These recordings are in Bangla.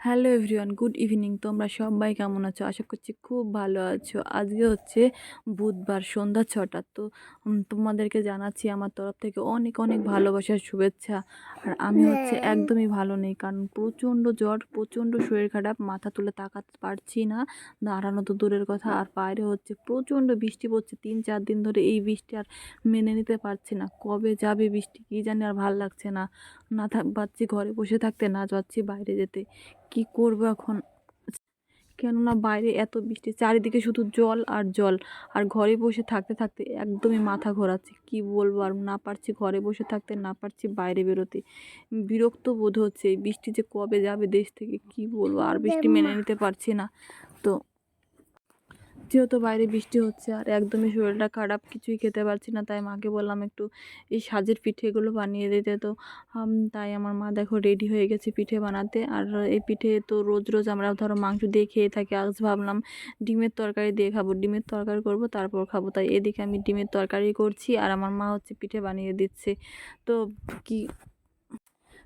Hello everyone, good evening. তোমরা সবাই কেমন আছো? আশা করছি খুব ভালো আছো। আজকে হচ্ছে বুধবার, সন্ধ্যা 6টা। তো তোমাদেরকে জানাচ্ছি আমার তরফ থেকে অনেক অনেক ভালোবাসার শুভেচ্ছা। আর আমি হচ্ছে একদমই ভালো নেই, কারণ প্রচণ্ড জ্বর, প্রচণ্ড শরীর খারাপ, মাথা তুলে তাকাতে পারছি না, দাঁড়ানো তো দূরের কথা। আর বাইরে হচ্ছে প্রচণ্ড বৃষ্টি পড়ছে 3-4 দিন ধরে। এই বৃষ্টি আর মেনে নিতে পারছি না, কবে যাবে বৃষ্টি কী জানি। আর ভাল লাগছে না, না পাচ্ছি ঘরে বসে থাকতে, না যাচ্ছি বাইরে যেতে। কি করব এখন? কেননা বাইরে এত বৃষ্টি, চারিদিকে শুধু জল আর জল। আর ঘরে বসে থাকতে থাকতে একদমই মাথা ঘোরাচ্ছে। কি বলবো, আর না পারছি ঘরে বসে থাকতে, না পারছি বাইরে বেরোতে। বিরক্ত বোধ হচ্ছে, এই বৃষ্টি যে কবে যাবে দেশ থেকে কি বলবো। আর বৃষ্টি মেনে নিতে পারছি না। তো যেহেতু বাইরে বৃষ্টি হচ্ছে আর একদমই শরীরটা খারাপ, কিছুই খেতে পারছি না, তাই মাকে বললাম একটু এই সাজের পিঠেগুলো বানিয়ে দিতে। তো তাই আমার মা দেখো রেডি হয়ে গেছে পিঠে বানাতে। আর এই পিঠে তো রোজ রোজ আমরা ধরো মাংস দিয়ে খেয়ে থাকি, আজ ভাবলাম ডিমের তরকারি দিয়ে খাবো, ডিমের তরকারি করব তারপর খাবো। তাই এদিকে আমি ডিমের তরকারি করছি আর আমার মা হচ্ছে পিঠে বানিয়ে দিচ্ছে। তো কি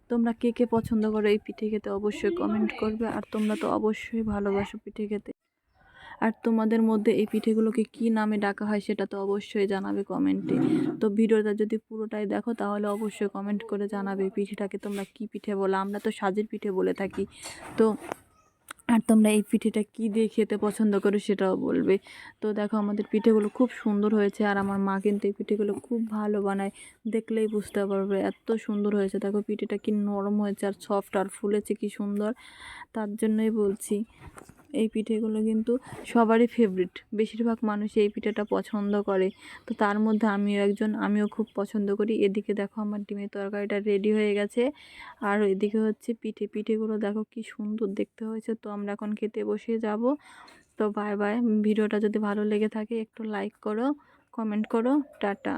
তোমরা কে কে পছন্দ করো এই পিঠে খেতে অবশ্যই কমেন্ট করবে। আর তোমরা তো অবশ্যই ভালোবাসো পিঠে খেতে। আর তোমাদের মধ্যে এই পিঠেগুলোকে কি নামে ডাকা হয় সেটা তো অবশ্যই জানাবে কমেন্টে। তো ভিডিওটা যদি পুরোটাই দেখো তাহলে অবশ্যই কমেন্ট করে জানাবে পিঠেটাকে তোমরা কি পিঠে বলো। আমরা তো সাজের পিঠে বলে থাকি। তো আর তোমরা এই পিঠেটা কী দিয়ে খেতে পছন্দ করো সেটাও বলবে। তো দেখো আমাদের পিঠেগুলো খুব সুন্দর হয়েছে, আর আমার মা কিন্তু এই পিঠেগুলো খুব ভালো বানায়, দেখলেই বুঝতে পারবে এত সুন্দর হয়েছে। দেখো পিঠেটা কি নরম হয়েছে আর সফট, আর ফুলেছে কি সুন্দর। তার জন্যই বলছি এই পিঠেগুলো কিন্তু সবারই ফেভারিট, বেশিরভাগ মানুষ এই পিঠেটা পছন্দ করে। তো তার মধ্যে আমিও একজন, আমিও খুব পছন্দ করি। এদিকে দেখো আমার ডিমের তরকারিটা রেডি হয়ে গেছে, আর এদিকে হচ্ছে পিঠেগুলো দেখো কি সুন্দর দেখতে হয়েছে। তো আমরা এখন খেতে বসে যাব। তো বাই বাই। ভিডিওটা যদি ভালো লেগে থাকে একটু লাইক করো, কমেন্ট করো, টাটা।